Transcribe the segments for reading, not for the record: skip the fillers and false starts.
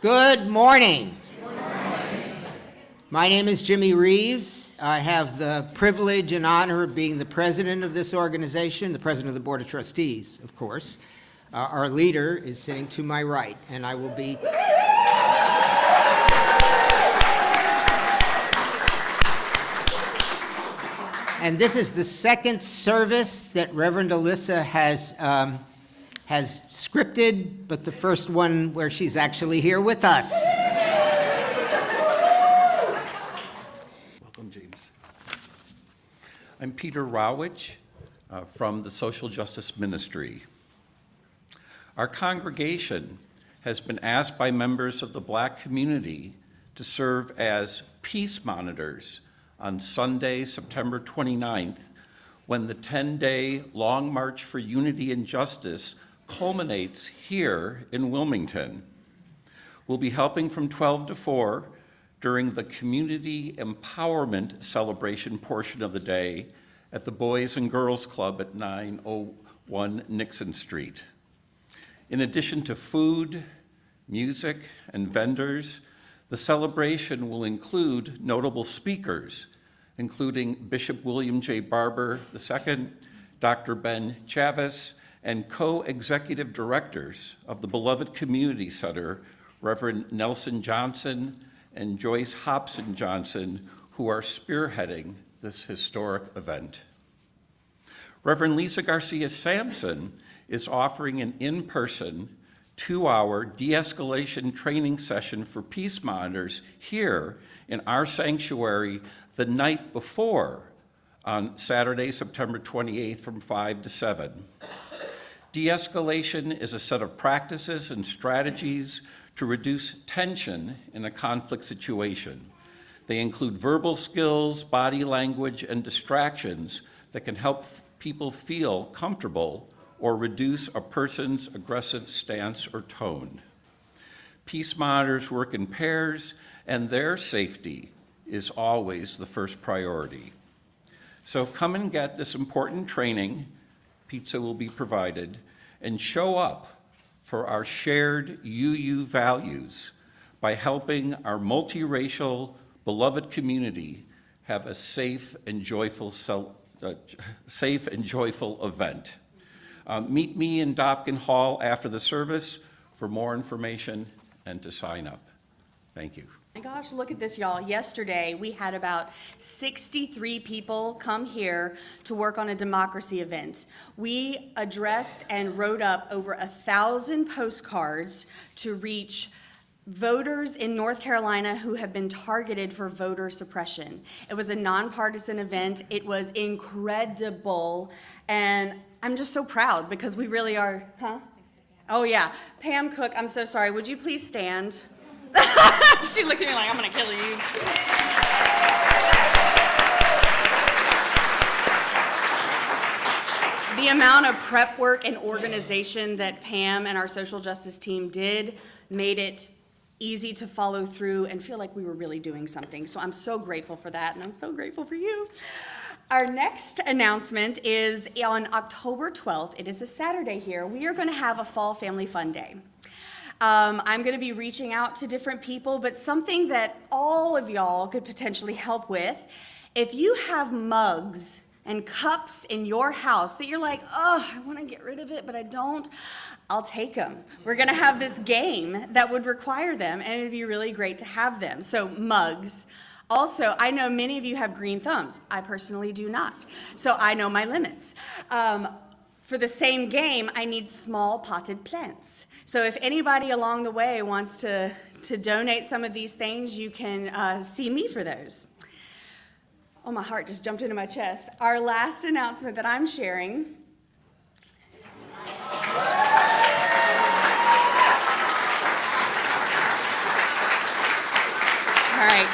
Good morning. Good morning. My name is Jimmy Reeves. I have the privilege and honor of being the president of this organization, the president of the Board of Trustees, of course. Our leader is sitting to my right, and I will be... And this is the second service that Reverend Alyssa has scripted, but the first one where she's actually here with us. Welcome, James. I'm Peter Rowich from the Social Justice Ministry. Our congregation has been asked by members of the Black community to serve as peace monitors on Sunday, September 29th, when the 10-day Long March for Unity and Justice culminates here in Wilmington. We'll be helping from 12 to 4 during the Community Empowerment Celebration portion of the day at the Boys and Girls Club at 901 Nixon Street. In addition to food, music, and vendors, the celebration will include notable speakers, including Bishop William J. Barber II, Dr. Ben Chavis, and co-executive directors of the beloved Community Center, Reverend Nelson Johnson and Joyce Hobson Johnson, who are spearheading this historic event. Reverend Lisa Garcia Sampson is offering an in-person 2-hour de-escalation training session for peace monitors here in our sanctuary the night before on Saturday, September 28th from 5 to 7. De-escalation is a set of practices and strategies to reduce tension in a conflict situation. They include verbal skills, body language, and distractions that can help people feel comfortable or reduce a person's aggressive stance or tone. Peace monitors work in pairs, and their safety is always the first priority. So come and get this important training. Pizza will be provided, and show up for our shared UU values by helping our multiracial, beloved community have a safe and joyful event. Meet me in Dobkin Hall after the service for more information and to sign up. Thank you. My gosh, look at this, y'all. Yesterday, we had about 63 people come here to work on a democracy event. We addressed and wrote up over 1,000 postcards to reach voters in North Carolina who have been targeted for voter suppression. It was a nonpartisan event. It was incredible. And I'm just so proud because we really are, huh? Oh yeah, Pam Cook, I'm so sorry. Would you please stand? She looked at me like, I'm gonna kill you. The amount of prep work and organization that Pam and our social justice team did made it easy to follow through and feel like we were really doing something. So I'm so grateful for that, and I'm so grateful for you. Our next announcement is on October 12th. It is a Saturday here. We are going to have a Fall Family Fun Day. I'm going to be reaching out to different people, but something that all of y'all could potentially help with, if you have mugs and cups in your house that you're like, oh, I want to get rid of it, but I don't, I'll take them. We're going to have this game that would require them, and it would be really great to have them. So mugs. Also, I know many of you have green thumbs. I personally do not. So I know my limits. For the same game, I need small potted plants. So if anybody along the way wants to donate some of these things, you can see me for those. Oh, my heart just jumped into my chest. Our last announcement that I'm sharing. All right.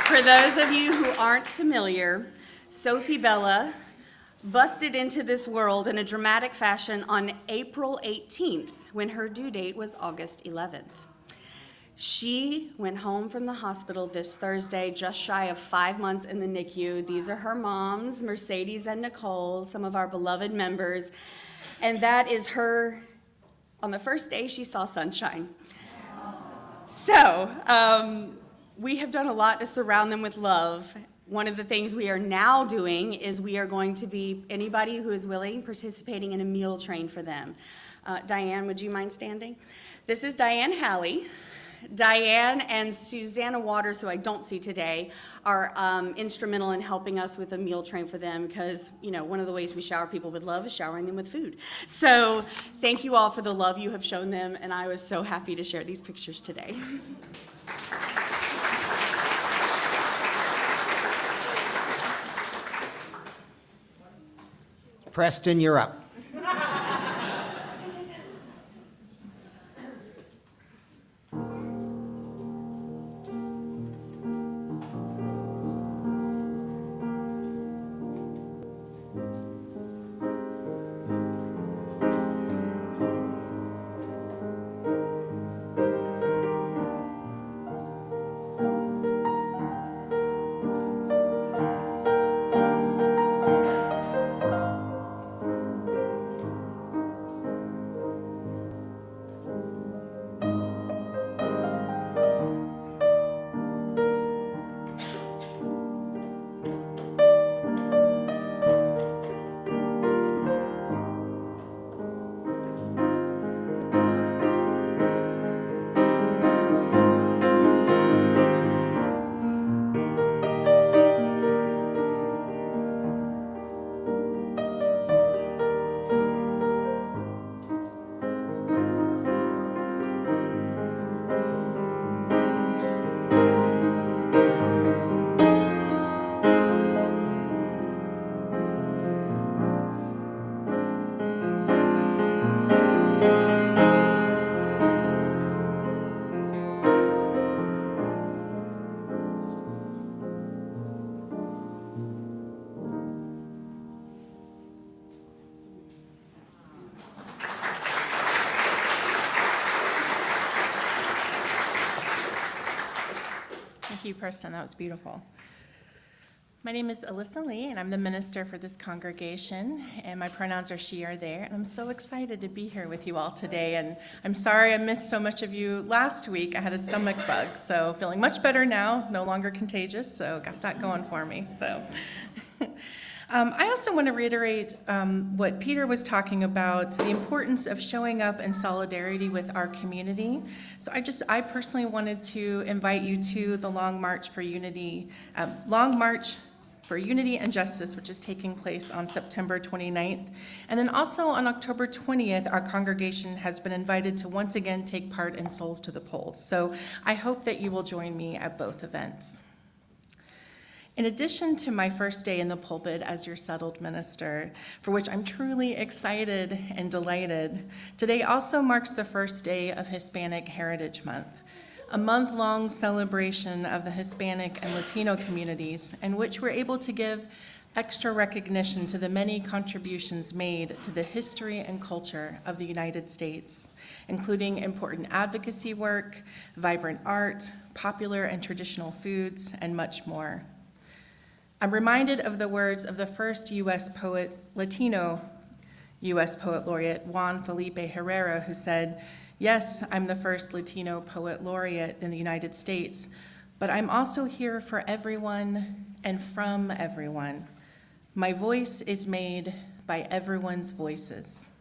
For those of you who aren't familiar, Sophie Bella busted into this world in a dramatic fashion on April 18th, when her due date was August 11th. She went home from the hospital this Thursday, just shy of 5 months in the NICU. These are her moms, Mercedes and Nicole, some of our beloved members. And that is her on the first day, she saw sunshine. So we have done a lot to surround them with love. One of the things we are now doing is we are going to be, anybody who is willing, participating in a meal train for them. Diane, would you mind standing? This is Diane Halley. Diane and Susanna Waters, who I don't see today, are instrumental in helping us with a meal train for them because, you know, one of the ways we shower people with love is showering them with food. So thank you all for the love you have shown them, and I was so happy to share these pictures today. Preston, you're up. Thank you, Preston. That was beautiful. My name is Alyssa Lee, and I'm the minister for this congregation, and my pronouns are she, or they, and I'm so excited to be here with you all today, and I'm sorry I missed so much of you last week. I had a stomach bug, so feeling much better now, no longer contagious, so got that going for me. So. I also want to reiterate what Peter was talking about, the importance of showing up in solidarity with our community. So I personally wanted to invite you to the Long March for Unity and Justice, which is taking place on September 29th. And then also on October 20th, our congregation has been invited to once again take part in Souls to the Polls. So I hope that you will join me at both events. In addition to my first day in the pulpit as your settled minister, for which I'm truly excited and delighted, today also marks the first day of Hispanic Heritage Month, a month-long celebration of the Hispanic and Latino communities in which we're able to give extra recognition to the many contributions made to the history and culture of the United States, including important advocacy work, vibrant art, popular and traditional foods, and much more. I'm reminded of the words of the first Latino U.S. Poet Laureate, Juan Felipe Herrera, who said, "Yes, I'm the first Latino Poet Laureate in the United States, but I'm also here for everyone and from everyone. My voice is made by everyone's voices."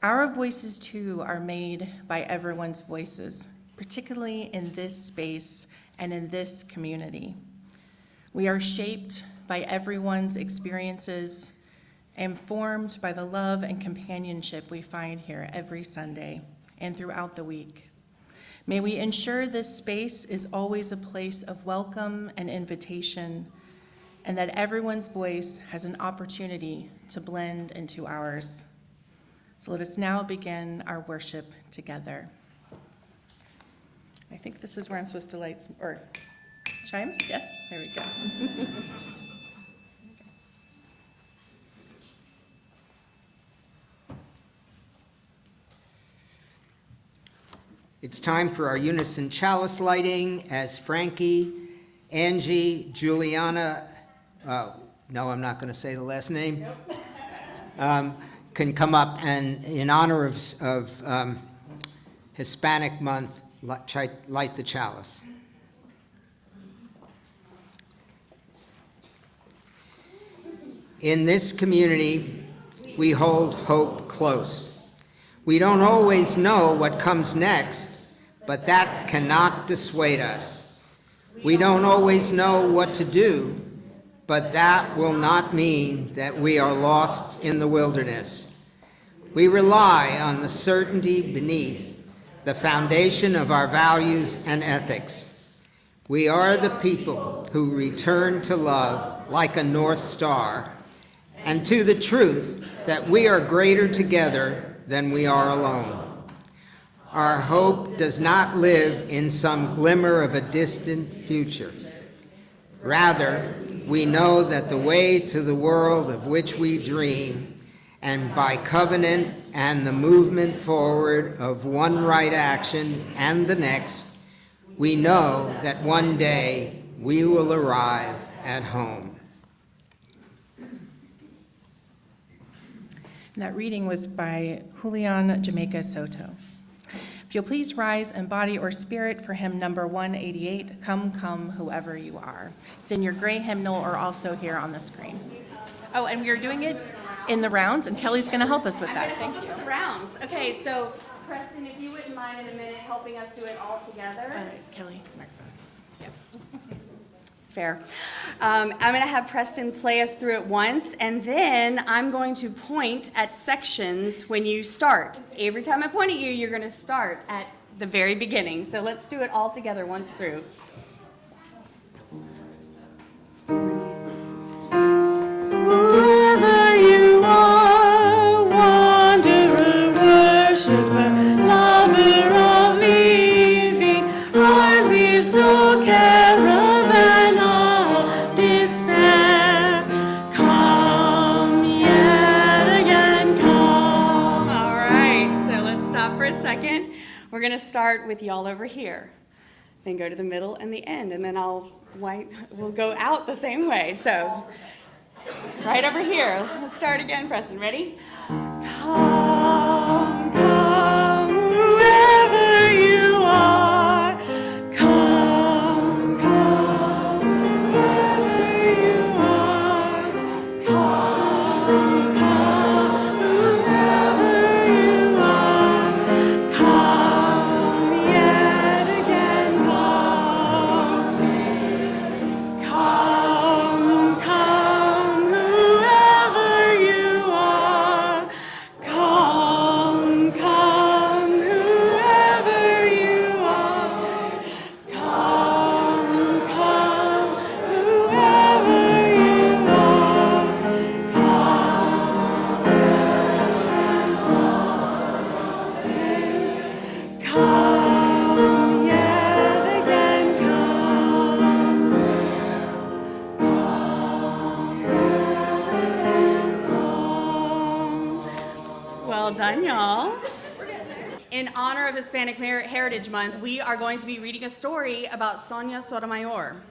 Our voices, too, are made by everyone's voices, particularly in this space and in this community. We are shaped by everyone's experiences and formed by the love and companionship we find here every Sunday and throughout the week. May we ensure this space is always a place of welcome and invitation, and that everyone's voice has an opportunity to blend into ours. So let us now begin our worship together. I think this is where I'm supposed to light some, or chimes? Yes, there we go. It's time for our unison chalice lighting as Frankie, Angie, Juliana, no, I'm not going to say the last name, can come up and, in honor of Hispanic Month, light the chalice. In this community, we hold hope close. We don't always know what comes next, but that cannot dissuade us. We don't always know what to do, but that will not mean that we are lost in the wilderness. We rely on the certainty beneath the foundation of our values and ethics. We are the people who return to love like a North Star, and to the truth that we are greater together than we are alone. Our hope does not live in some glimmer of a distant future. Rather, we know that the way to the world of which we dream, and by covenant and the movement forward of one right action and the next, we know that one day we will arrive at home. And that reading was by Julian Jamaica Soto. If you'll please rise in body or spirit for hymn number 188, Come, Come, Whoever You Are. It's in your gray hymnal or also here on the screen. Oh, and we are doing it in the rounds, and Kelly's going to help us with that. Thank you. The rounds. Okay, so Preston, if you wouldn't mind in a minute helping us do it all together. Kelly, microphone. Fair. I'm going to have Preston play us through it once, and then I'm going to point at sections when you start. Every time I point at you, you're going to start at the very beginning. So let's do it all together once through. Whoever you are, wanderer, worshiper, lover of living, ours is no caravan of despair. Come yet again, come. All right, so let's stop for a second. We're going to start with y'all over here, then go to the middle and the end, and then we'll go out the same way. So right over here. Let's start again, Preston. Ready? Come, come, whoever you are. Come, come, whoever you are. Come, come, whoever you are. Come yet again, come. Come, come, whoever you are. Come, come, whoever you are. Come, come, whoever you are. Come yet again, come. Well done, y'all. In honor of Hispanic Heritage Month, we are going to be reading a story about Sonia Sotomayor.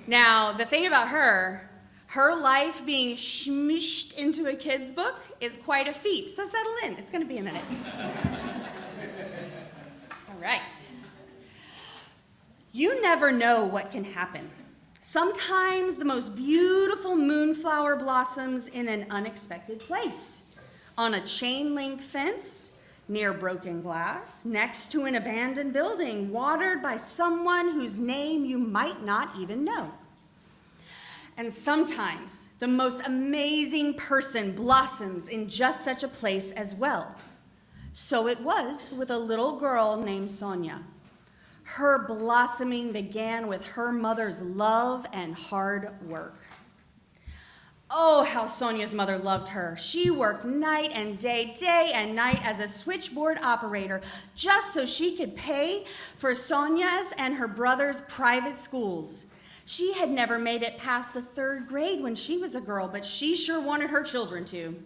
Now, the thing about her life being smushed into a kid's book is quite a feat. So settle in. It's going to be a minute. All right. You never know what can happen. Sometimes the most beautiful moonflower blossoms in an unexpected place. On a chain-link fence, near broken glass, next to an abandoned building, watered by someone whose name you might not even know. And sometimes the most amazing person blossoms in just such a place as well. So it was with a little girl named Sonia. Her blossoming began with her mother's love and hard work. Oh, how Sonia's mother loved her. She worked night and day and night as a switchboard operator just so she could pay for Sonia's and her brother's private schools. She had never made it past the 3rd grade when she was a girl, but she sure wanted her children to.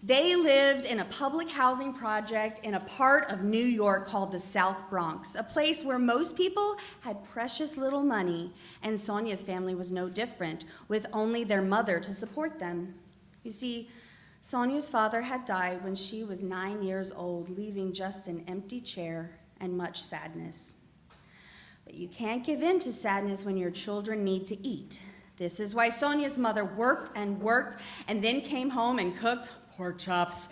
They lived in a public housing project in a part of New York called the South Bronx, a place where most people had precious little money, and Sonia's family was no different, with only their mother to support them. You see, Sonia's father had died when she was 9 years old, leaving just an empty chair and much sadness. But you can't give in to sadness when your children need to eat. This is why Sonia's mother worked and then came home and cooked pork chops.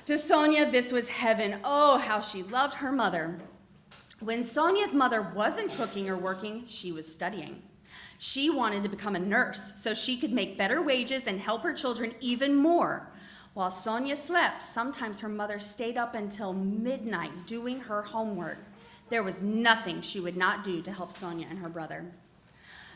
To Sonia, this was heaven. Oh, how she loved her mother. When Sonia's mother wasn't cooking or working, she was studying. She wanted to become a nurse so she could make better wages and help her children even more. While Sonia slept, sometimes her mother stayed up until midnight doing her homework. There was nothing she would not do to help Sonia and her brother.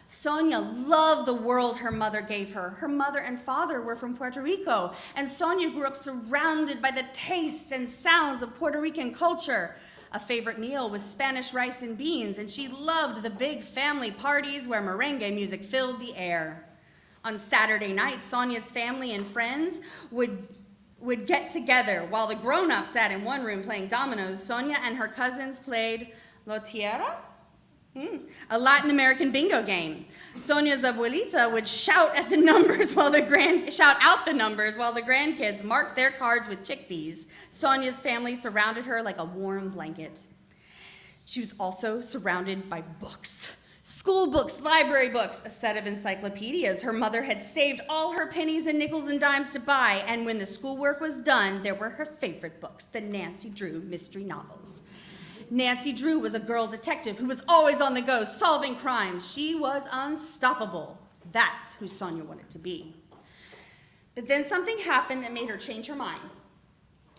Sonia loved the world her mother gave her. Her mother and father were from Puerto Rico, and Sonia grew up surrounded by the tastes and sounds of Puerto Rican culture. A favorite meal was Spanish rice and beans, and she loved the big family parties where merengue music filled the air. On Saturday night, Sonia's family and friends would get together. While the grown-ups sat in one room playing dominoes, Sonia and her cousins played Loteria, a Latin American bingo game. Sonia's abuelita would shout out the numbers while the grandkids marked their cards with chickpeas. Sonia's family surrounded her like a warm blanket. She was also surrounded by books. School books, library books, a set of encyclopedias her mother had saved all her pennies and nickels and dimes to buy, and when the schoolwork was done, there were her favorite books, the Nancy Drew mystery novels. Nancy Drew was a girl detective who was always on the go, solving crimes. She was unstoppable. That's who Sonia wanted to be. But then something happened that made her change her mind.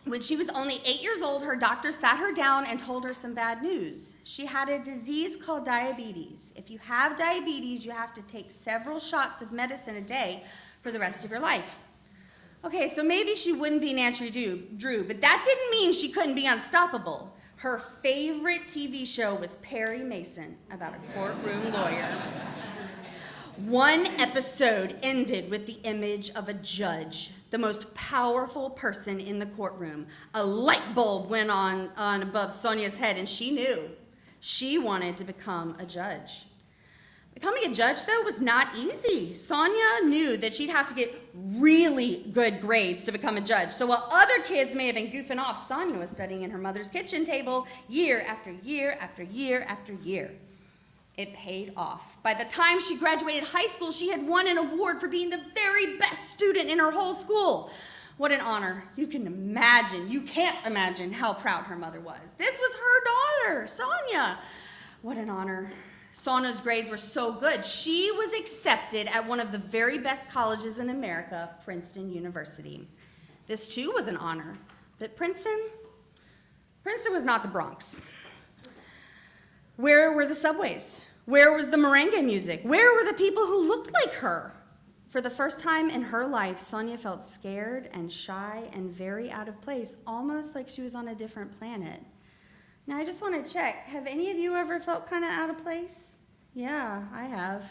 When she was only 8 years old, her doctor sat her down and told her some bad news. She had a disease called diabetes. If you have diabetes, you have to take several shots of medicine a day for the rest of your life. Okay, so maybe she wouldn't be Nancy Drew, but that didn't mean she couldn't be unstoppable. Her favorite TV show was Perry Mason, about a courtroom lawyer. One episode ended with the image of a judge, the most powerful person in the courtroom. A light bulb went on above Sonia's head, and she knew she wanted to become a judge. Becoming a judge, though, was not easy. Sonia knew that she'd have to get really good grades to become a judge. So while other kids may have been goofing off, Sonia was studying in her mother's kitchen table year after year after year after year. It paid off. By the time she graduated high school, she had won an award for being the very best student in her whole school. What an honor. You can't imagine how proud her mother was. This was her daughter, Sonia. What an honor. Sonia's grades were so good, she was accepted at one of the very best colleges in America, Princeton University. This too was an honor, but Princeton was not the Bronx. Where were the subways? Where was the merengue music? Where were the people who looked like her? For the first time in her life, Sonia felt scared and shy and very out of place, almost like she was on a different planet. Now, I just want to check. Have any of you ever felt kind of out of place? Yeah, I have.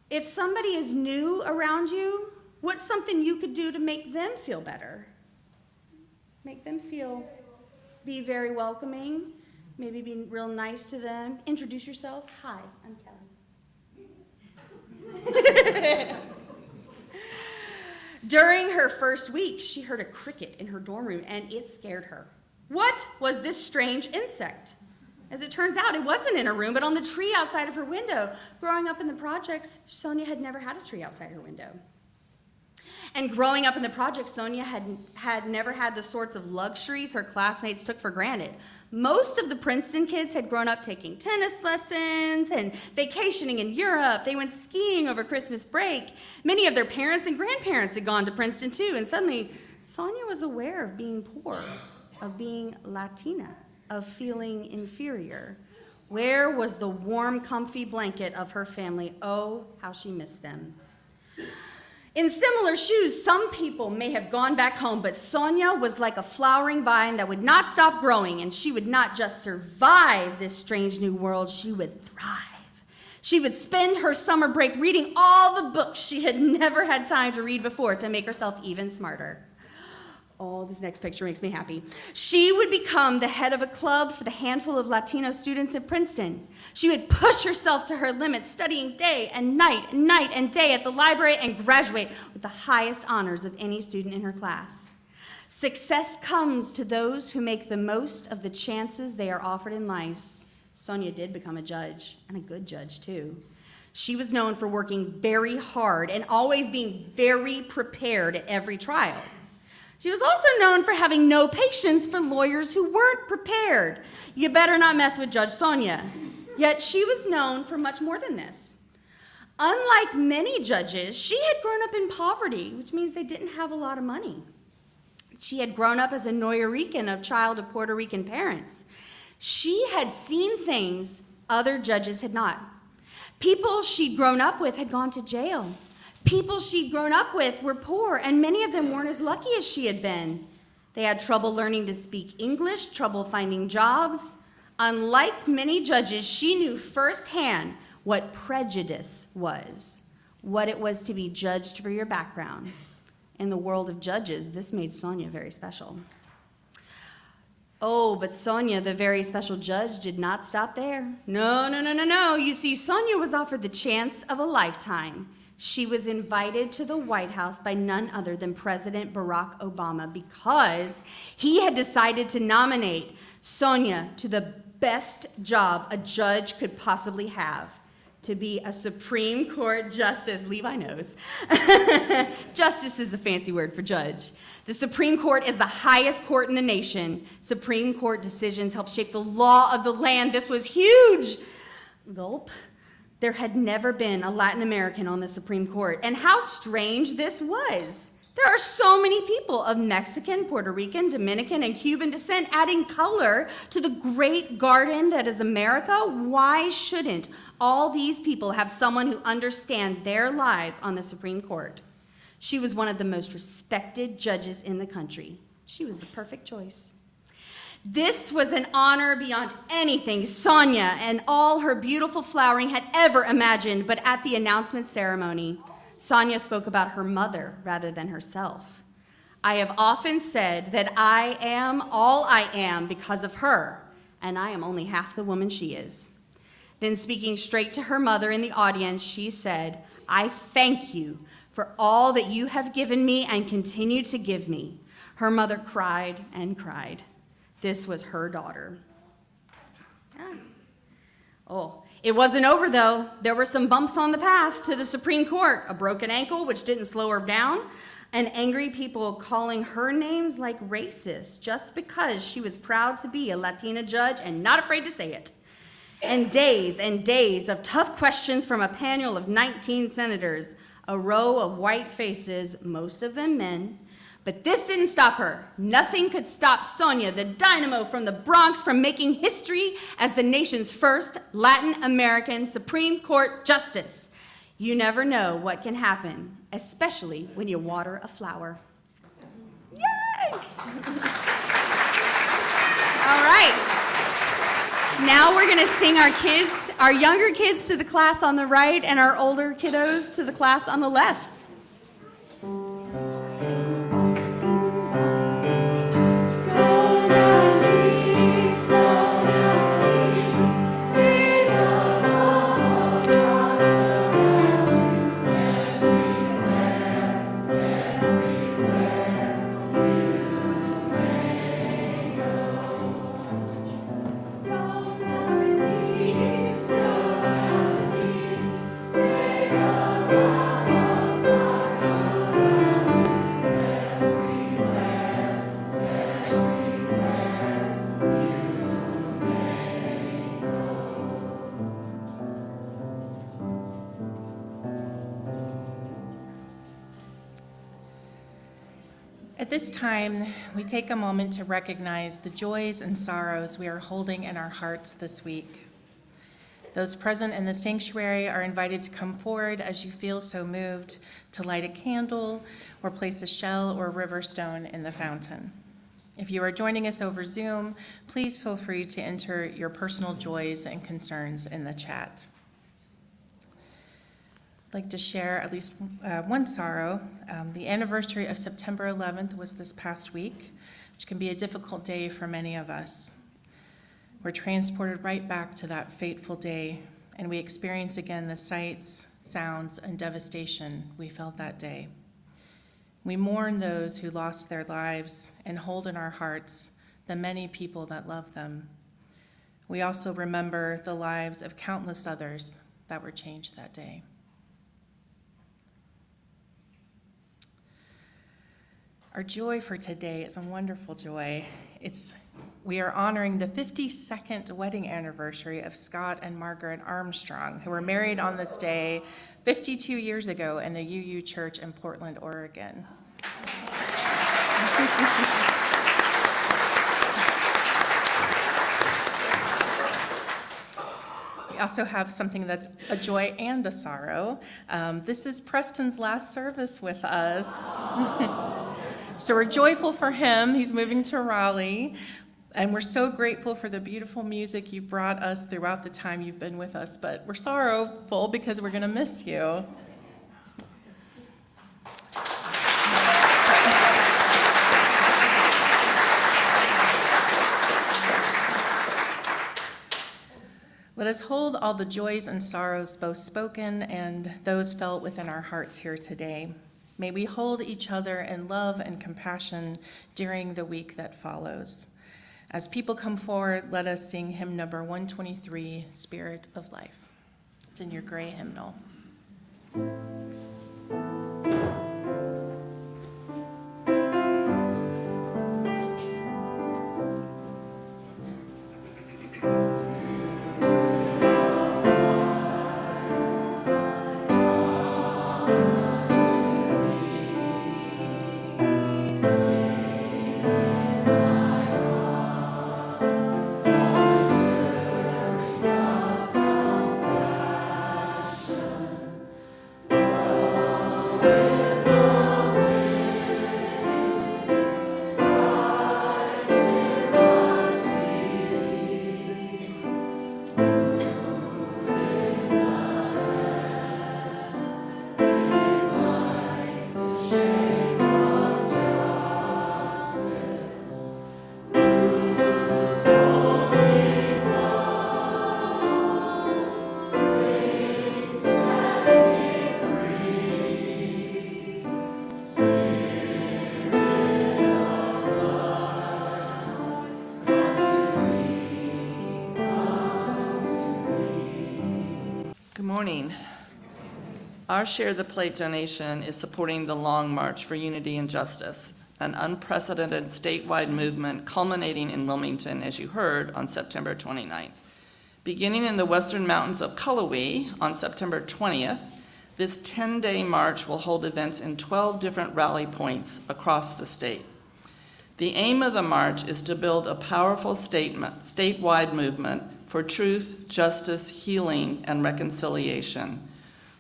If somebody is new around you, what's something you could do to make them feel better? Make them be very welcoming, maybe be real nice to them. Introduce yourself. Hi, I'm Kelly. During her first week, she heard a cricket in her dorm room, and it scared her. What was this strange insect? As it turns out, it wasn't in her room, but on the tree outside of her window. Growing up in the projects, Sonia had never had a tree outside her window. And growing up in the projects, Sonia had never had the sorts of luxuries her classmates took for granted. Most of the Princeton kids had grown up taking tennis lessons and vacationing in Europe. They went skiing over Christmas break. Many of their parents and grandparents had gone to Princeton too, and suddenly Sonia was aware of being poor, of being Latina, of feeling inferior. Where was the warm, comfy blanket of her family? Oh, how she missed them. In similar shoes, some people may have gone back home, but Sonia was like a flowering vine that would not stop growing, and she would not just survive this strange new world, she would thrive. She would spend her summer break reading all the books she had never had time to read before to make herself even smarter. Oh, this next picture makes me happy. She would become the head of a club for the handful of Latino students at Princeton. She would push herself to her limits, studying day and night and day at the library, and graduate with the highest honors of any student in her class. Success comes to those who make the most of the chances they are offered in life. Sonia did become a judge, and a good judge too. She was known for working very hard and always being very prepared at every trial. She was also known for having no patience for lawyers who weren't prepared. You better not mess with Judge Sonia. Yet she was known for much more than this. Unlike many judges, she had grown up in poverty, which means they didn't have a lot of money. She had grown up as a Nuyorican, a child of Puerto Rican parents. She had seen things other judges had not. People she'd grown up with had gone to jail. People she'd grown up with were poor, and many of them weren't as lucky as she had been. They had trouble learning to speak English, trouble finding jobs. Unlike many judges, she knew firsthand what prejudice was, what it was to be judged for your background. In the world of judges, this made Sonia very special. Oh, but Sonia, the very special judge, did not stop there. No. You see, Sonia was offered the chance of a lifetime. She was invited to the White House by none other than President Barack Obama because he had decided to nominate Sonia to the best job a judge could possibly have, to be a Supreme Court justice. Levi knows. Justice is a fancy word for judge. The Supreme Court is the highest court in the nation. Supreme Court decisions help shape the law of the land. This was huge. Gulp. There had never been a Latin American on the Supreme Court, and how strange this was. There are so many people of Mexican, Puerto Rican, Dominican, and Cuban descent adding color to the great garden that is America. Why shouldn't all these people have someone who understands their lives on the Supreme Court? She was one of the most respected judges in the country. She was the perfect choice. This was an honor beyond anything Sonia and all her beautiful flowering had ever imagined, but at the announcement ceremony, Sonia spoke about her mother rather than herself. I have often said that I am all I am because of her, and I am only half the woman she is. Then speaking straight to her mother in the audience, she said, I thank you for all that you have given me and continue to give me. Her mother cried and cried. This was her daughter. Oh, it wasn't over though. There were some bumps on the path to the Supreme Court. A broken ankle, which didn't slow her down, and angry people calling her names like racist just because she was proud to be a Latina judge and not afraid to say it. And days of tough questions from a panel of 19 senators, a row of white faces, most of them men. But this didn't stop her. Nothing could stop Sonia, the dynamo from the Bronx, from making history as the nation's first Latin American Supreme Court justice. You never know what can happen, especially when you water a flower. Yay! All right. Now we're going to sing our younger kids to the class on the right and our older kiddos to the class on the left. At this time, we take a moment to recognize the joys and sorrows we are holding in our hearts this week. Those present in the sanctuary are invited to come forward as you feel so moved to light a candle or place a shell or river stone in the fountain. If you are joining us over Zoom, please feel free to enter your personal joys and concerns in the chat. like to share at least one sorrow. The anniversary of September 11th was this past week, which can be a difficult day for many of us. We're transported right back to that fateful day, and we experience again the sights, sounds, and devastation we felt that day. We mourn those who lost their lives and hold in our hearts the many people that love them. We also remember the lives of countless others that were changed that day. Our joy for today is a wonderful joy. We are honoring the 52nd wedding anniversary of Scott and Margaret Armstrong, who were married on this day 52 years ago in the UU Church in Portland, Oregon. We also have something that's a joy and a sorrow. This is Preston's last service with us. So we're joyful for him. He's moving to Raleigh. And we're so grateful for the beautiful music you've brought us throughout the time you've been with us. But we're sorrowful because we're going to miss you. Let us hold all the joys and sorrows, both spoken and those felt within our hearts here today. May we hold each other in love and compassion during the week that follows. As people come forward, let us sing hymn number 123, Spirit of Life. It's in your gray hymnal. Morning. Our Share the Plate donation is supporting the Long March for Unity and Justice, an unprecedented statewide movement culminating in Wilmington, as you heard, on September 29th. Beginning in the western mountains of Cullowhee on September 20th, this 10-day march will hold events in 12 different rally points across the state. The aim of the march is to build a powerful statewide movement for truth, justice, healing, and reconciliation,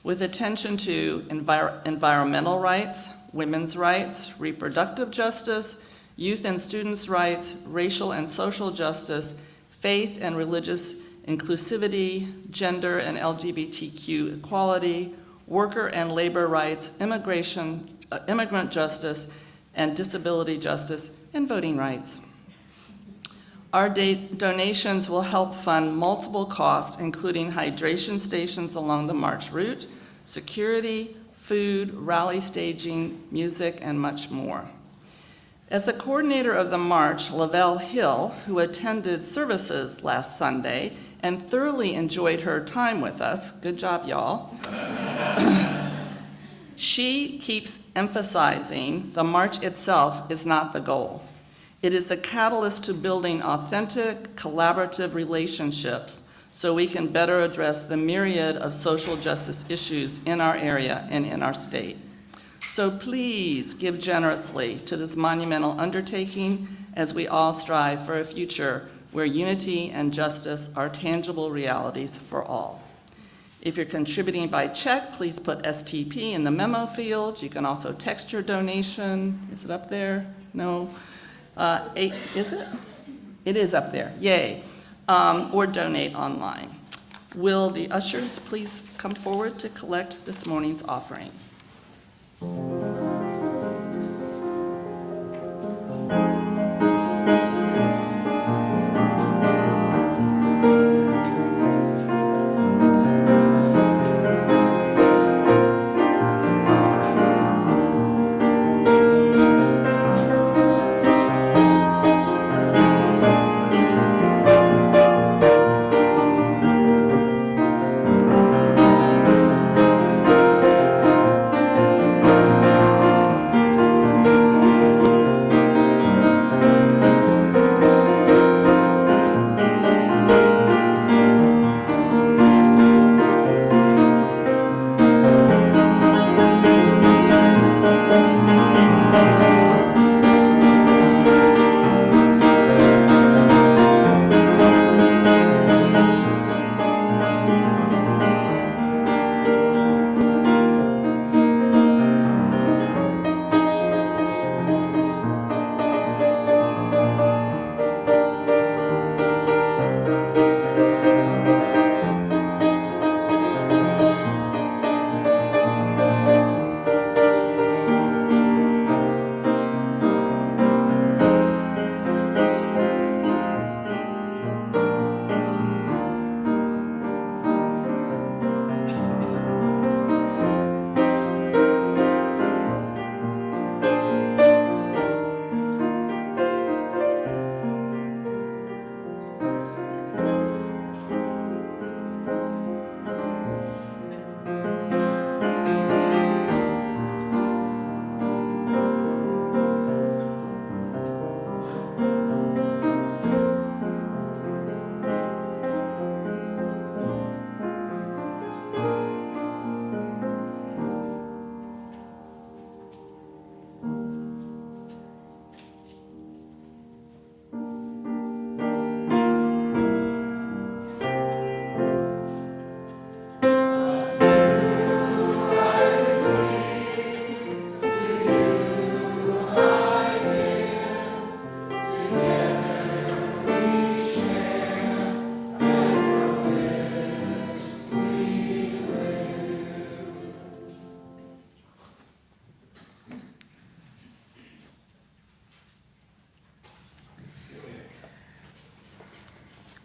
with attention to environmental rights, women's rights, reproductive justice, youth and students' rights, racial and social justice, faith and religious inclusivity, gender and LGBTQ equality, worker and labor rights, immigrant justice, and disability justice, and voting rights. Our donations will help fund multiple costs, including hydration stations along the march route, security, food, rally staging, music, and much more. As the coordinator of the march, Lavelle Hill, who attended services last Sunday and thoroughly enjoyed her time with us, good job, y'all, she keeps emphasizing the march itself is not the goal. It is the catalyst to building authentic, collaborative relationships so we can better address the myriad of social justice issues in our area and in our state. So please give generously to this monumental undertaking as we all strive for a future where unity and justice are tangible realities for all. If you're contributing by check, please put STP in the memo field. You can also text your donation. Is it up there? No. Is it? It is up there. Yay. Or donate online. Will the ushers please come forward to collect this morning's offering?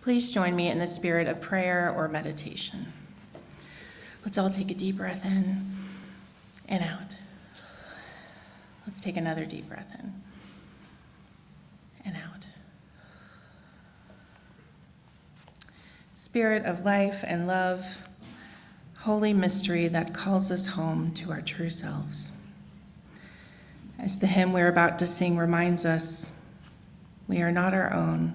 Please join me in the spirit of prayer or meditation. Let's all take a deep breath in and out. Let's take another deep breath in and out. Spirit of life and love, holy mystery that calls us home to our true selves. As the hymn we're about to sing reminds us, we are not our own.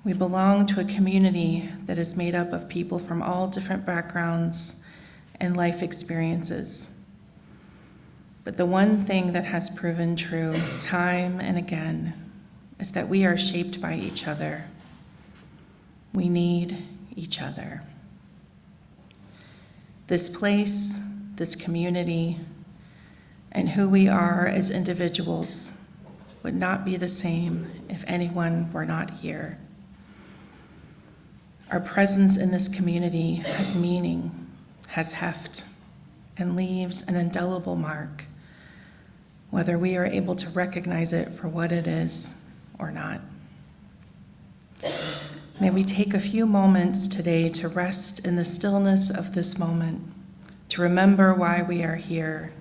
We belong to a community that is made up of people from all different backgrounds and life experiences. But the one thing that has proven true time and again is that we are shaped by each other. We need each other. This place, this community, and who we are as individuals would not be the same if anyone were not here. Our presence in this community has meaning, has heft, and leaves an indelible mark, whether we are able to recognize it for what it is or not. May we take a few moments today to rest in the stillness of this moment, to remember why we are here,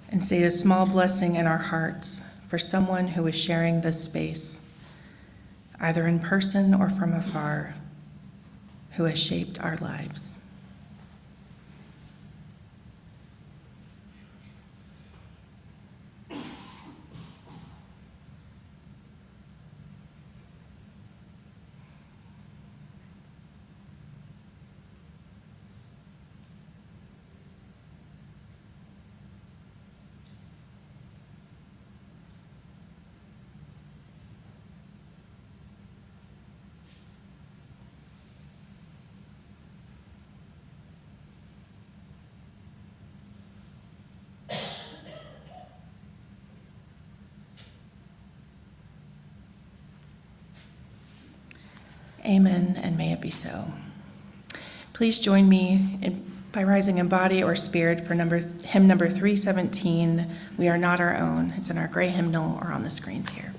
and say a small blessing in our hearts for someone who is sharing this space, either in person or from afar, who has shaped our lives. Amen, and may it be so. Please join me by rising in body or spirit for hymn number 317, We Are Not Our Own. It's in our gray hymnal or on the screens here.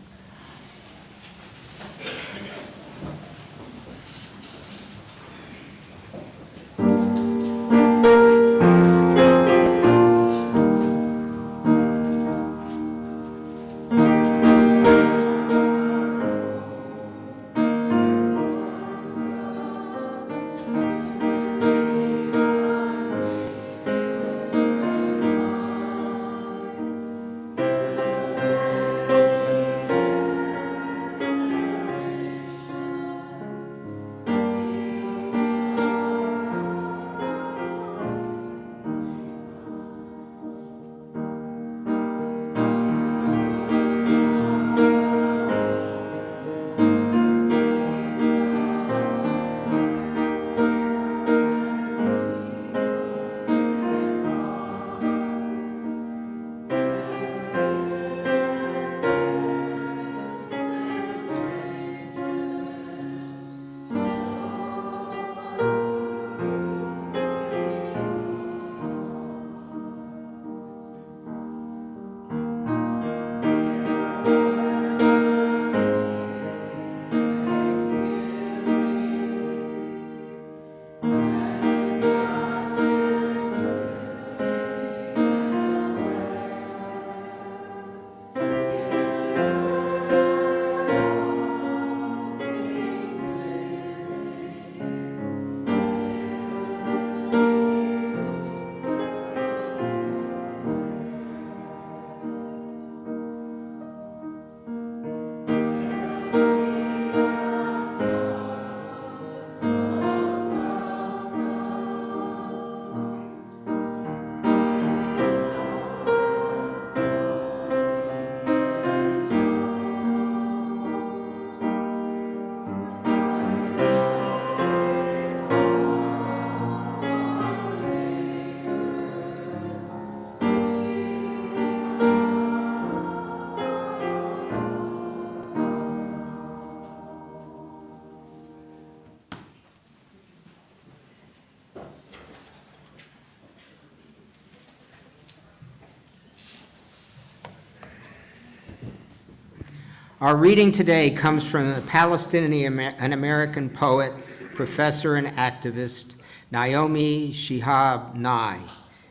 Our reading today comes from the Palestinian and American poet, professor, and activist, Naomi Shihab Nye,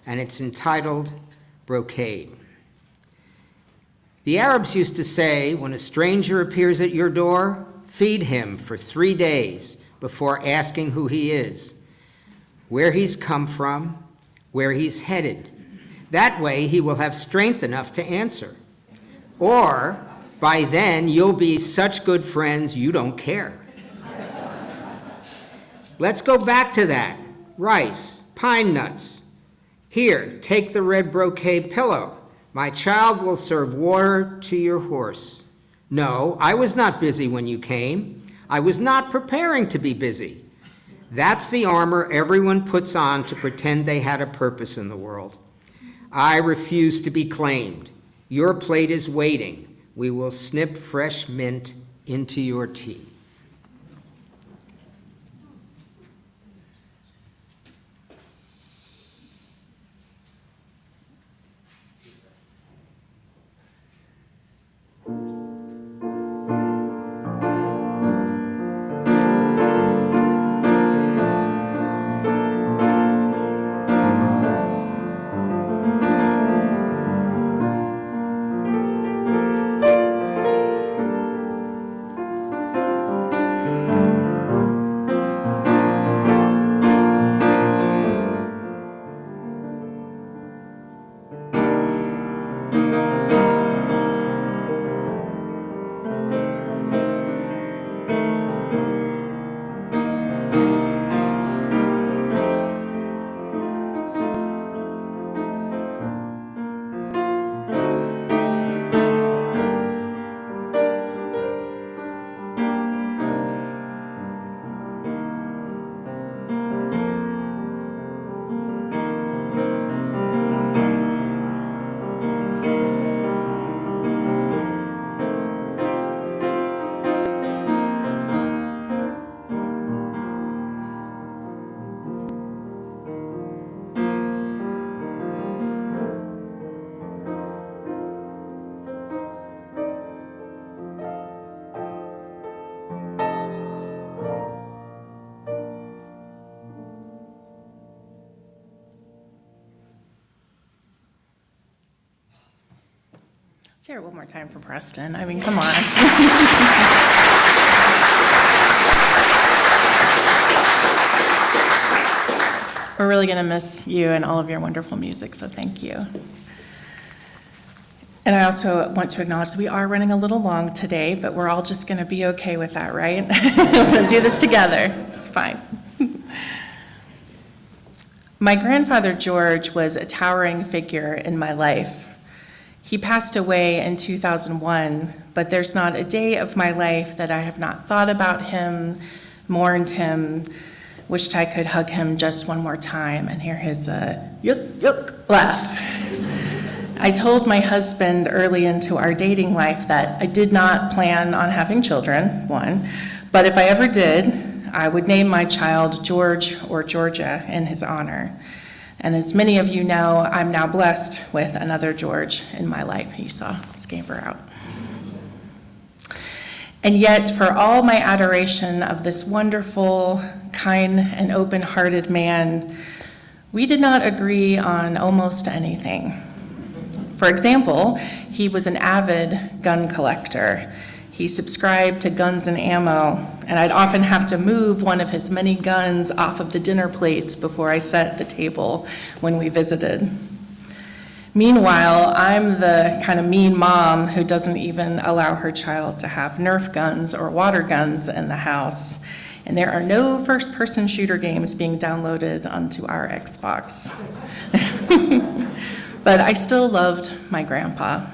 and it's entitled Brocade. The Arabs used to say, when a stranger appears at your door, feed him for 3 days before asking who he is, where he's come from, where he's headed. That way he will have strength enough to answer. Or by then you'll be such good friends you don't care. Let's go back to that. Rice, pine nuts. Here, take the red brocade pillow. My child will serve water to your horse. No, I was not busy when you came. I was not preparing to be busy. That's the armor everyone puts on to pretend they had a purpose in the world. I refuse to be claimed. Your plate is waiting. We will snip fresh mint into your tea. Let's hear it one more time for Preston. I mean, come on. We're really going to miss you and all of your wonderful music, so thank you. And I also want to acknowledge that we are running a little long today, but we're all just going to be okay with that, right? We're going to do this together. It's fine. My grandfather, George, was a towering figure in my life. He passed away in 2001, but there's not a day of my life that I have not thought about him, mourned him, wished I could hug him just one more time and hear his yuk yuk laugh. I told my husband early into our dating life that I did not plan on having children, one, but if I ever did, I would name my child George or Georgia in his honor. And as many of you know, I'm now blessed with another George in my life. You saw scamper out. And yet, for all my adoration of this wonderful, kind, and open-hearted man, we did not agree on almost anything. For example, he was an avid gun collector. He subscribed to Guns and Ammo, and I'd often have to move one of his many guns off of the dinner plates before I set the table when we visited. Meanwhile, I'm the kind of mean mom who doesn't even allow her child to have Nerf guns or water guns in the house. And there are no first-person shooter games being downloaded onto our Xbox. But I still loved my grandpa,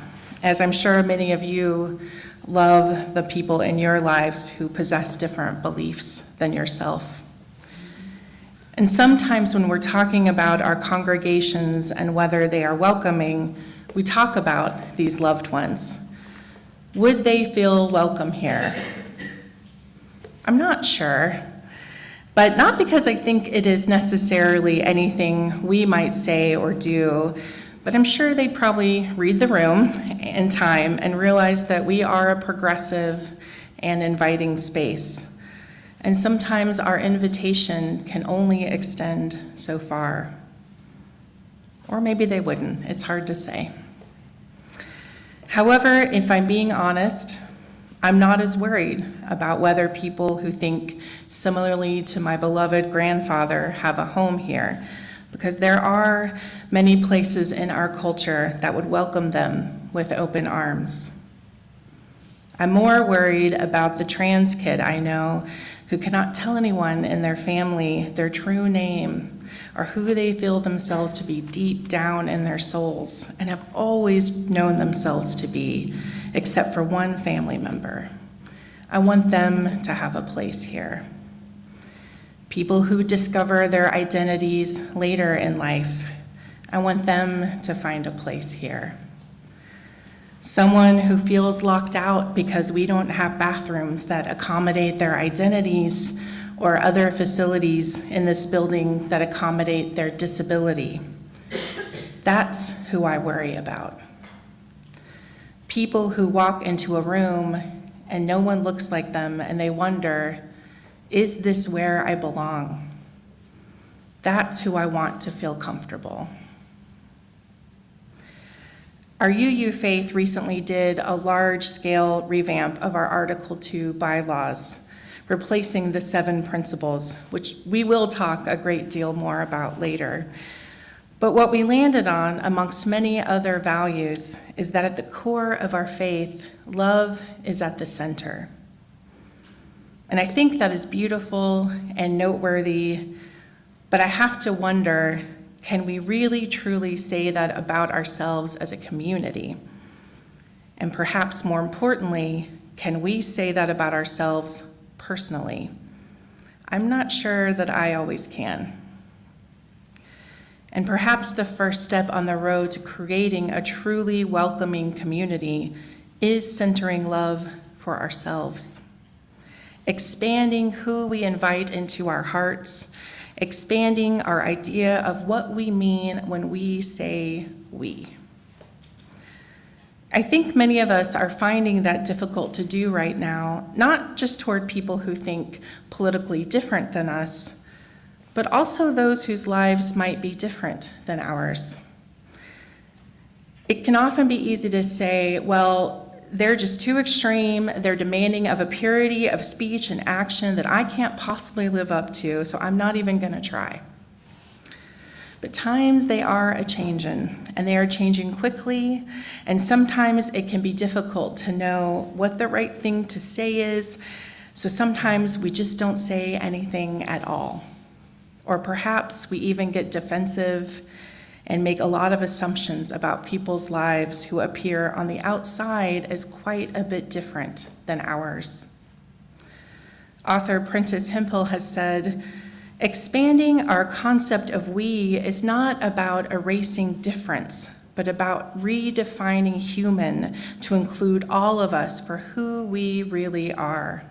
as I'm sure many of you love the people in your lives who possess different beliefs than yourself. And sometimes when we're talking about our congregations and whether they are welcoming, we talk about these loved ones. Would they feel welcome here? I'm not sure, but not because I think it is necessarily anything we might say or do, but I'm sure they'd probably read the room in time and realize that we are a progressive and inviting space. And sometimes our invitation can only extend so far. Or maybe they wouldn't, it's hard to say. However, if I'm being honest, I'm not as worried about whether people who think similarly to my beloved grandfather have a home here, because there are many places in our culture that would welcome them with open arms. I'm more worried about the trans kid I know who cannot tell anyone in their family their true name or who they feel themselves to be deep down in their souls and have always known themselves to be, except for one family member. I want them to have a place here. People who discover their identities later in life, I want them to find a place here. Someone who feels locked out because we don't have bathrooms that accommodate their identities or other facilities in this building that accommodate their disability. That's who I worry about. People who walk into a room and no one looks like them and they wonder, is this where I belong? That's who I want to feel comfortable. Our UU Faith recently did a large-scale revamp of our Article 2 bylaws, replacing the 7 principles, which we will talk a great deal more about later. But what we landed on, amongst many other values, is that at the core of our faith, love is at the center. And I think that is beautiful and noteworthy, but I have to wonder, can we really truly say that about ourselves as a community? And perhaps more importantly, can we say that about ourselves personally? I'm not sure that I always can. And perhaps the first step on the road to creating a truly welcoming community is centering love for ourselves, expanding who we invite into our hearts, expanding our idea of what we mean when we say we. I think many of us are finding that difficult to do right now, not just toward people who think politically different than us, but also those whose lives might be different than ours. It can often be easy to say, well, they're just too extreme, they're demanding of a purity of speech and action that I can't possibly live up to, so I'm not even going to try. But times they are a-changin', and they are changing quickly, and sometimes it can be difficult to know what the right thing to say is, so sometimes we just don't say anything at all. Or perhaps we even get defensive and make a lot of assumptions about people's lives who appear on the outside as quite a bit different than ours. Author Prentice Hemphill has said, expanding our concept of we is not about erasing difference, but about redefining human to include all of us for who we really are.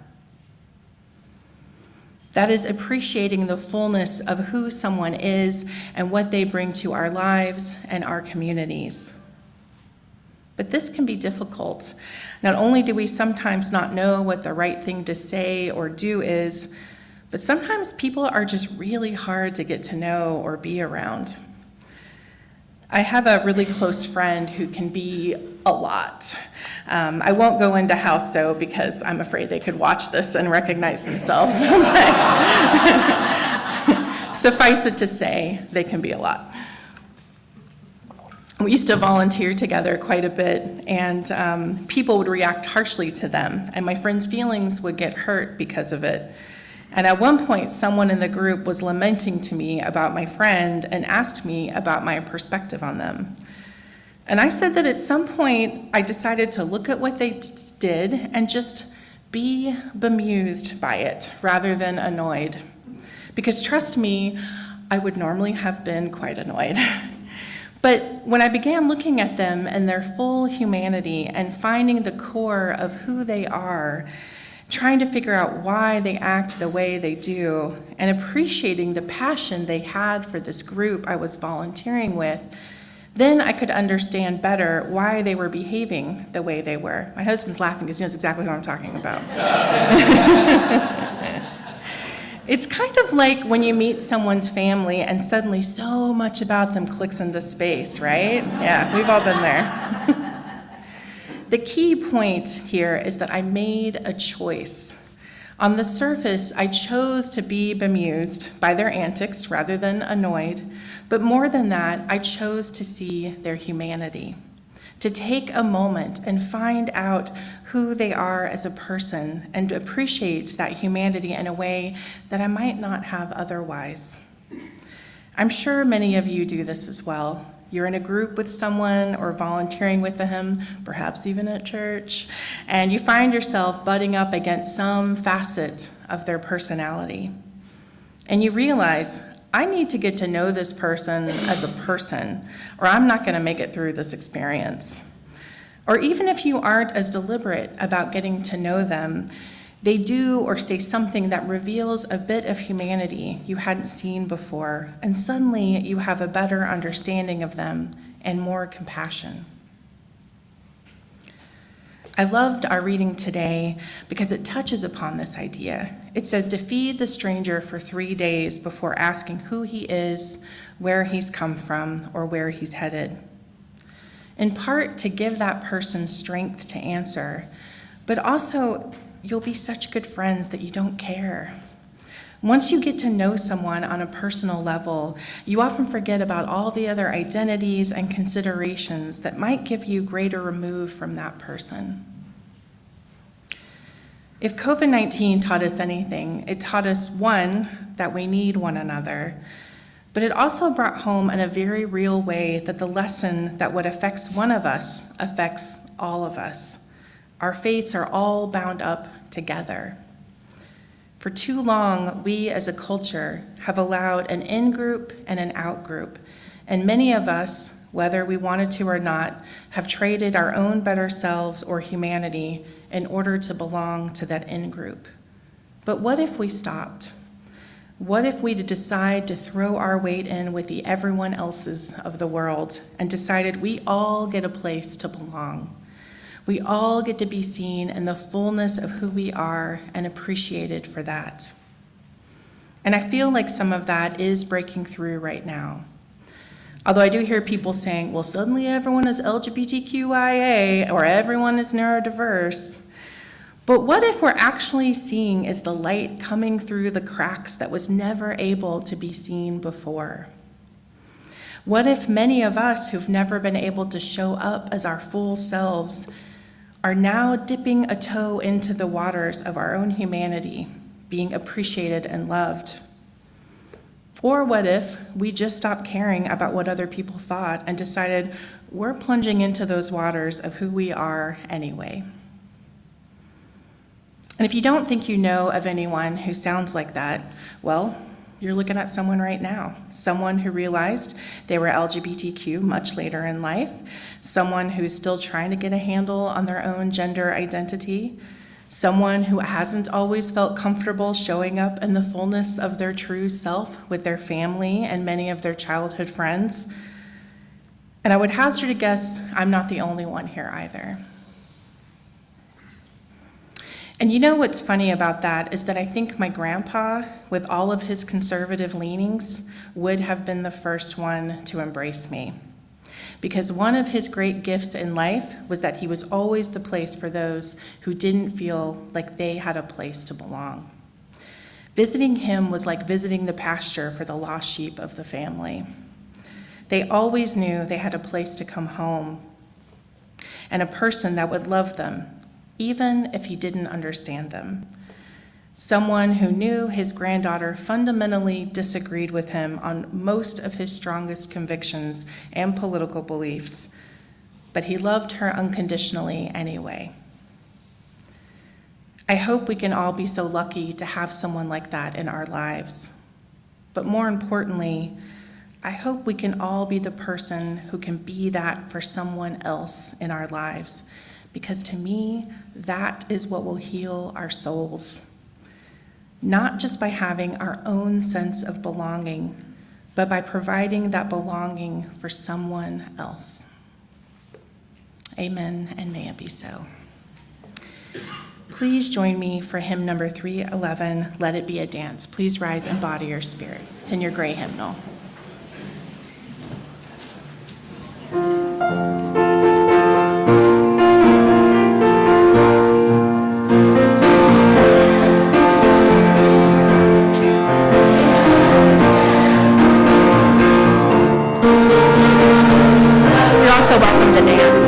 That is appreciating the fullness of who someone is and what they bring to our lives and our communities. But this can be difficult. Not only do we sometimes not know what the right thing to say or do is, but sometimes people are just really hard to get to know or be around. I have a really close friend who can be a lot. I won't go into how so because I'm afraid they could watch this and recognize themselves. But suffice it to say, they can be a lot. We used to volunteer together quite a bit, and people would react harshly to them, and my friend's feelings would get hurt because of it. And at one point, someone in the group was lamenting to me about my friend and asked me about my perspective on them. And I said that at some point, I decided to look at what they did and just be bemused by it rather than annoyed. Because trust me, I would normally have been quite annoyed. But when I began looking at them and their full humanity and finding the core of who they are, trying to figure out why they act the way they do, and appreciating the passion they had for this group I was volunteering with, then I could understand better why they were behaving the way they were. My husband's laughing because he knows exactly what I'm talking about. It's kind of like when you meet someone's family and suddenly so much about them clicks into space, right? Yeah, we've all been there. The key point here is that I made a choice. On the surface, I chose to be bemused by their antics rather than annoyed, but more than that, I chose to see their humanity, to take a moment and find out who they are as a person and appreciate that humanity in a way that I might not have otherwise. I'm sure many of you do this as well. You're in a group with someone or volunteering with them, perhaps even at church, and you find yourself butting up against some facet of their personality. And you realize, I need to get to know this person as a person, or I'm not going to make it through this experience. Or even if you aren't as deliberate about getting to know them, they do or say something that reveals a bit of humanity you hadn't seen before, and suddenly you have a better understanding of them and more compassion. I loved our reading today because it touches upon this idea. It says to feed the stranger for 3 days before asking who he is, where he's come from, or where he's headed. In part to give that person strength to answer, but also you'll be such good friends that you don't care. Once you get to know someone on a personal level, you often forget about all the other identities and considerations that might give you greater remove from that person. If COVID-19 taught us anything, it taught us, one, that we need one another, but it also brought home in a very real way that the lesson that what affects one of us affects all of us. Our fates are all bound up together. For too long, we as a culture have allowed an in-group and an out-group, and many of us, whether we wanted to or not, have traded our own better selves or humanity in order to belong to that in-group. But what if we stopped? What if we decide to throw our weight in with the everyone else's of the world and decided we all get a place to belong? We all get to be seen in the fullness of who we are and appreciated for that. And I feel like some of that is breaking through right now. Although I do hear people saying, well, suddenly everyone is LGBTQIA or everyone is neurodiverse. But what if we're actually seeing is the light coming through the cracks that was never able to be seen before? What if many of us who've never been able to show up as our full selves are now dipping a toe into the waters of our own humanity, being appreciated and loved? Or what if we just stopped caring about what other people thought and decided we're plunging into those waters of who we are anyway? And if you don't think you know of anyone who sounds like that, well, you're looking at someone right now. Someone who realized they were LGBTQ much later in life, someone who's still trying to get a handle on their own gender identity, someone who hasn't always felt comfortable showing up in the fullness of their true self with their family and many of their childhood friends. And I would hazard to guess I'm not the only one here either. And you know what's funny about that is that I think my grandpa, with all of his conservative leanings, would have been the first one to embrace me. Because one of his great gifts in life was that he was always the place for those who didn't feel like they had a place to belong. Visiting him was like visiting the pasture for the lost sheep of the family. They always knew they had a place to come home and a person that would love them, even if he didn't understand them. Someone who knew his granddaughter fundamentally disagreed with him on most of his strongest convictions and political beliefs, but he loved her unconditionally anyway. I hope we can all be so lucky to have someone like that in our lives. But more importantly, I hope we can all be the person who can be that for someone else in our lives, because to me, that is what will heal our souls. Not just by having our own sense of belonging, but by providing that belonging for someone else. Amen, and may it be so. Please join me for hymn number 311, Let It Be a Dance. Please rise and body your spirit. It's in your gray hymnal. You're also welcome to dance.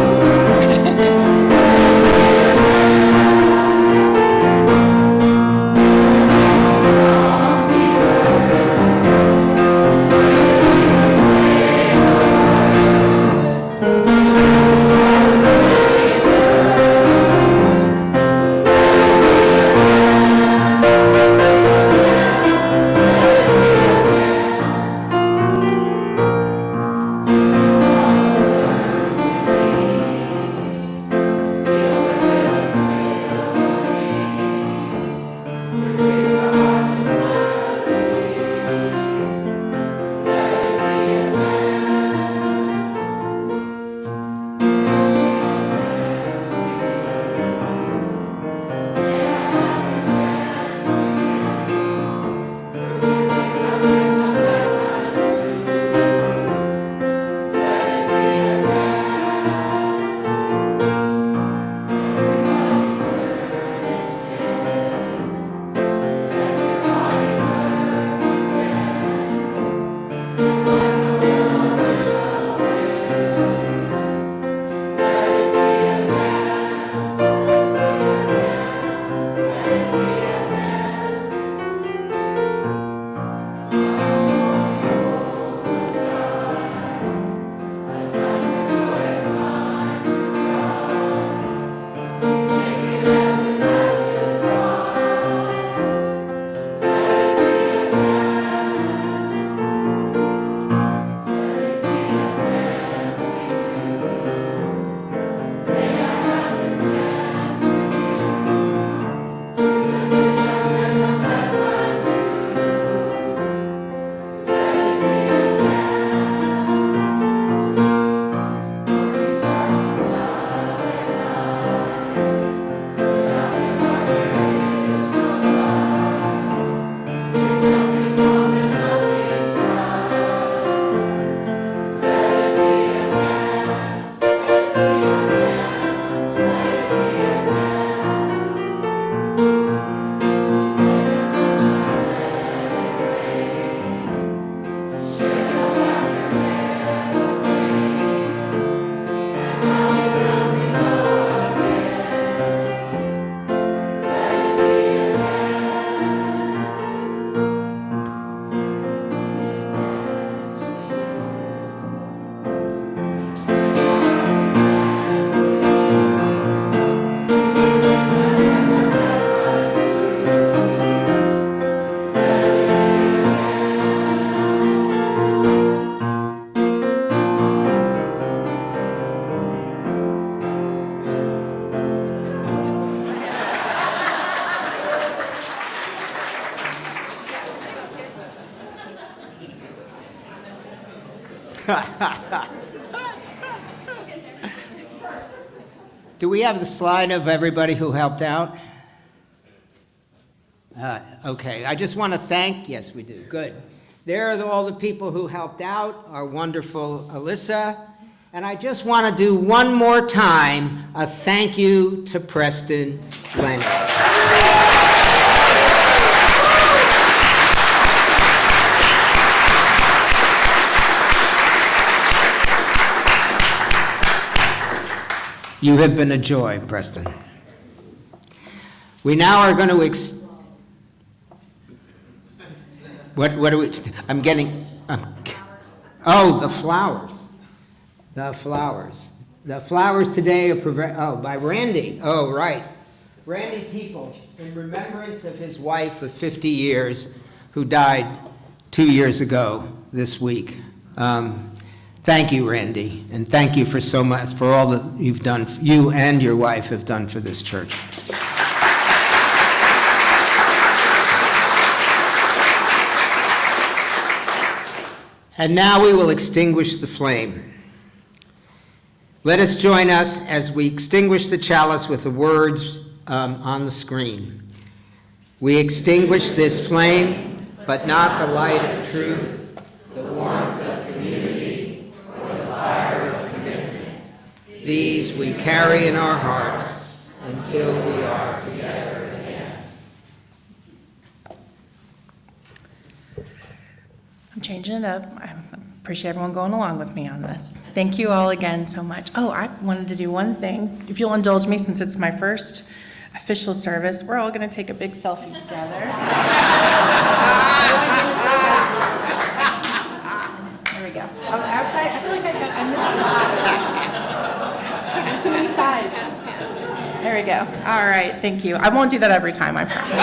Do we have the slide of everybody who helped out? Okay, I just want to thank, yes, we do, good. There are all the people who helped out, our wonderful Alyssa. And I just want to do one more time a thank you to Preston Leonard. You have been a joy, Preston. We now are going to what are we, I'm getting, oh, the flowers. The flowers. The flowers today are by Randy. Oh, right. Randy Peoples, in remembrance of his wife of 50 years who died 2 years ago this week. Thank you, Randy, and thank you for so much, for all that you've done, you and your wife have done for this church. And now we will extinguish the flame. Let us join us as we extinguish the chalice with the words on the screen. We extinguish this flame, but not the light of truth, the warmth of community, or the fire of commitment. These we carry in our hearts until we are together again. I'm changing it up. I appreciate everyone going along with me on this. Thank you all again so much. Oh, I wanted to do one thing. If you'll indulge me, since it's my first official service, we're all going to take a big selfie together. There we go. Oh, actually, I feel like I missed the side. Too many sides. There we go. All right, thank you. I won't do that every time, I promise.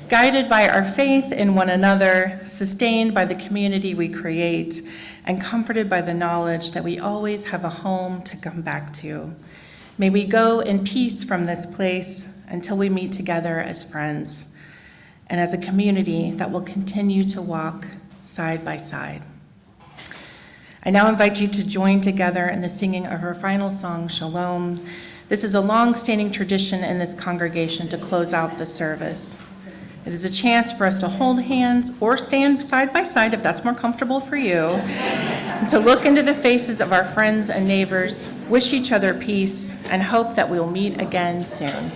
Guided by our faith in one another, sustained by the community we create, and comforted by the knowledge that we always have a home to come back to. May we go in peace from this place until we meet together as friends and as a community that will continue to walk side by side. I now invite you to join together in the singing of our final song, Shalom. This is a long-standing tradition in this congregation to close out the service. It is a chance for us to hold hands or stand side by side if that's more comfortable for you, and to look into the faces of our friends and neighbors, wish each other peace, and hope that we'll meet again soon.